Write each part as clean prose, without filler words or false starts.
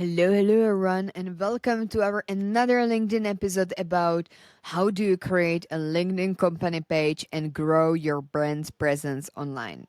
Hello, everyone, and welcome to our another LinkedIn episode about how do you create a LinkedIn company page and grow your brand's presence online.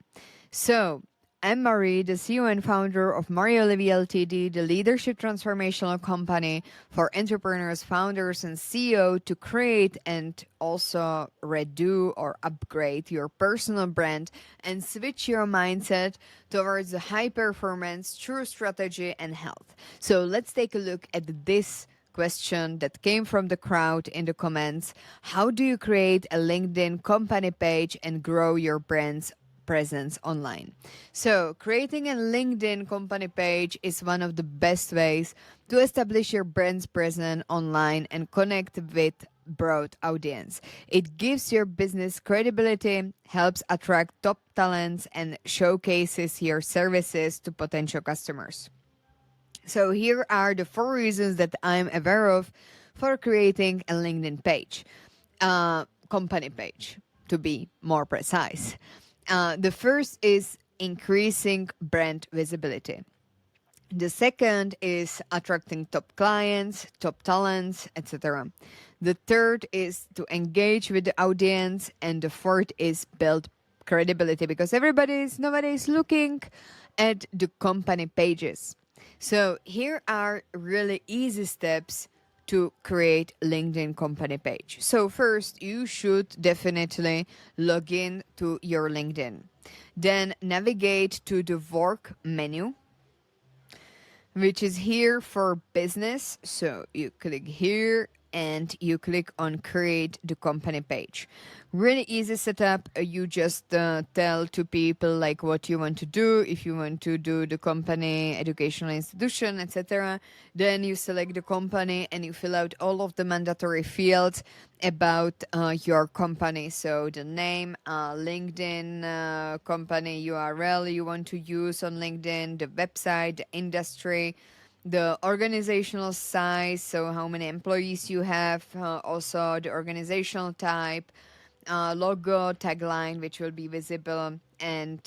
So, I'm Marie, the CEO and founder of Mario Levy Ltd, the leadership transformational company for entrepreneurs, founders, and CEO to create and also redo or upgrade your personal brand and switch your mindset towards the high performance, true strategy, and health. So, let's take a look at this question that came from the crowd in the comments. How do you create a LinkedIn company page and grow your brand's presence online? So, creating a LinkedIn company page is one of the best ways to establish your brand's presence online and connect with broad audience. It gives your business credibility, helps attract top talents, and showcases your services to potential customers. So here are the 4 reasons that I'm aware of for creating a LinkedIn page, company page, to be more precise. The first is increasing brand visibility. The second is attracting top clients, top talents, etc. The third is to engage with the audience, and the fourth is build credibility because everybody's nowadays looking at the company pages. So here are really easy steps to create LinkedIn company page. So first, you should definitely log in to your LinkedIn. Then navigate to the work menu, which is here for business. So you click here and you click on create the company page. Really easy setup. You just tell to people like what you want to do. If you want to do the company, educational institution, etc., then you select the company and you fill out all of the mandatory fields about your company. So the name, LinkedIn company URL you want to use on LinkedIn, the website, the industry, the organizational size, so how many employees you have, also the organizational type, logo, tagline, which will be visible, and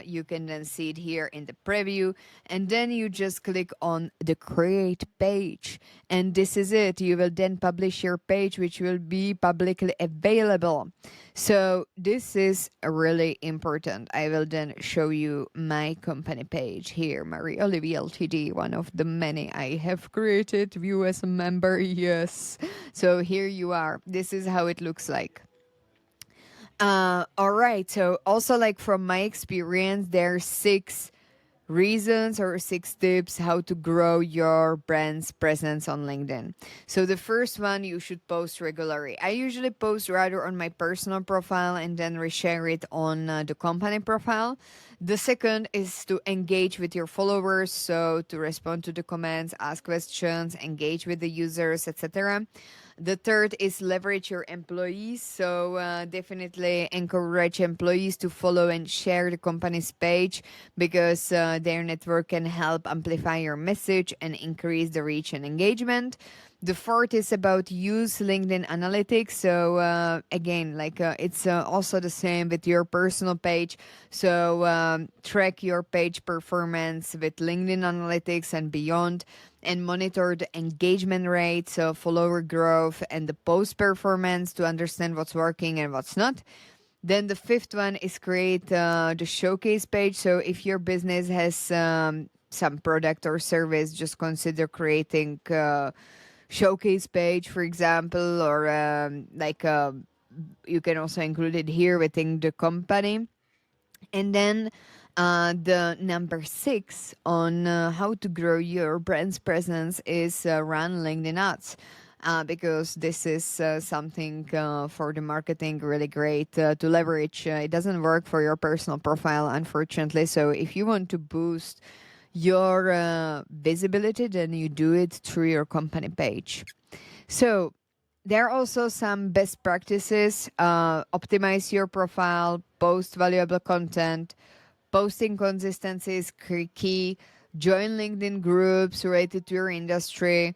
you can then see it here in the preview. And then you just click on the create page, and this is it. You will then publish your page, which will be publicly available. So this is really important. I will then show you my company page here, Marie Olivier Ltd, one of the many I have created. View as a member, yes. So here you are. This is how it looks like. All right. So also like from my experience, there are 6 reasons or 6 tips how to grow your brand's presence on LinkedIn. So the first one, you should post regularly. I usually post rather on my personal profile and then reshare it on the company profile. The second is to engage with your followers, so to respond to the comments, ask questions, engage with the users, etc. The third is leverage your employees. So definitely encourage employees to follow and share the company's page because their network can help amplify your message and increase the reach and engagement. The fourth is about use LinkedIn Analytics. So again, like it's also the same with your personal page. So track your page performance with LinkedIn Analytics and beyond, and monitor the engagement rate, so follower growth and the post performance to understand what's working and what's not. Then the fifth one is create the showcase page. So if your business has some product or service, just consider creating showcase page, for example, or you can also include it here within the company. And then the number 6 on how to grow your brand's presence is run LinkedIn ads. Because this is something for the marketing really great to leverage. It doesn't work for your personal profile, unfortunately. So if you want to boost your visibility, then you do it through your company page. So there are also some best practices. Optimize your profile, post valuable content, posting consistency is key. Join LinkedIn groups related to your industry,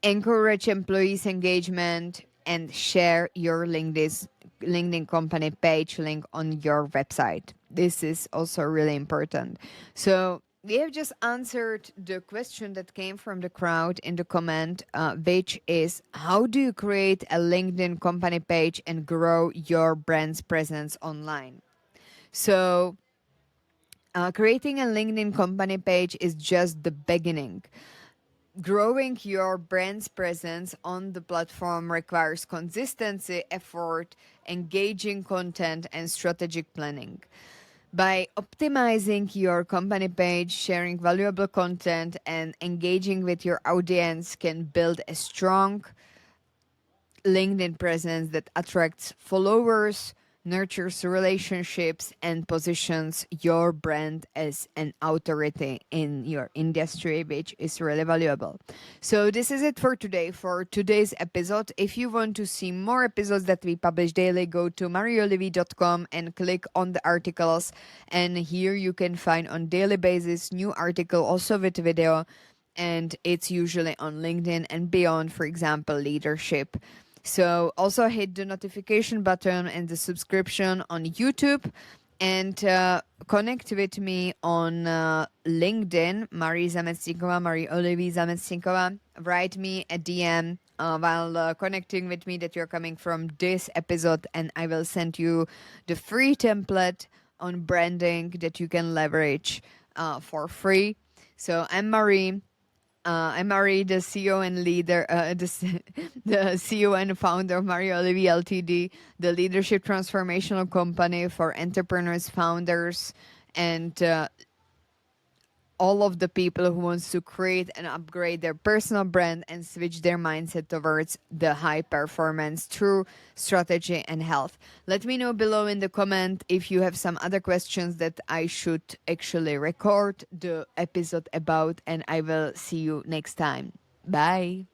encourage employees' engagement, and share your LinkedIn company page link on your website. This is also really important. So we have just answered the question that came from the crowd in the comment, which is how do you create a LinkedIn company page and grow your brand's presence online? So, creating a LinkedIn company page is just the beginning. Growing your brand's presence on the platform requires consistency, effort, engaging content, and strategic planning. By optimizing your company page, sharing valuable content, and engaging with your audience can build a strong LinkedIn presence that attracts followers, nurtures relationships, and positions your brand as an authority in your industry, which is really valuable. So, this is it for today, for today's episode. If you want to see more episodes that we publish daily, go to mariolivi.com and click on the articles. And here you can find on daily basis new article also with video, and it's usually on LinkedIn and beyond, for example, leadership. So also hit the notification button and the subscription on YouTube, and connect with me on LinkedIn, Marie Zametsikova, Marie Olivie Zametsikova. Write me a DM while connecting with me that you're coming from this episode, and I will send you the free template on branding that you can leverage for free. So I'm Marie. I'm Marie, the CEO and leader, the CEO and founder of Marie Olivier Ltd, the leadership transformational company for entrepreneurs, founders, and all of the people who wants to create and upgrade their personal brand and switch their mindset towards the high performance through strategy and health. Let me know below in the comment if you have some other questions that I should actually record the episode about, and I will see you next time. Bye.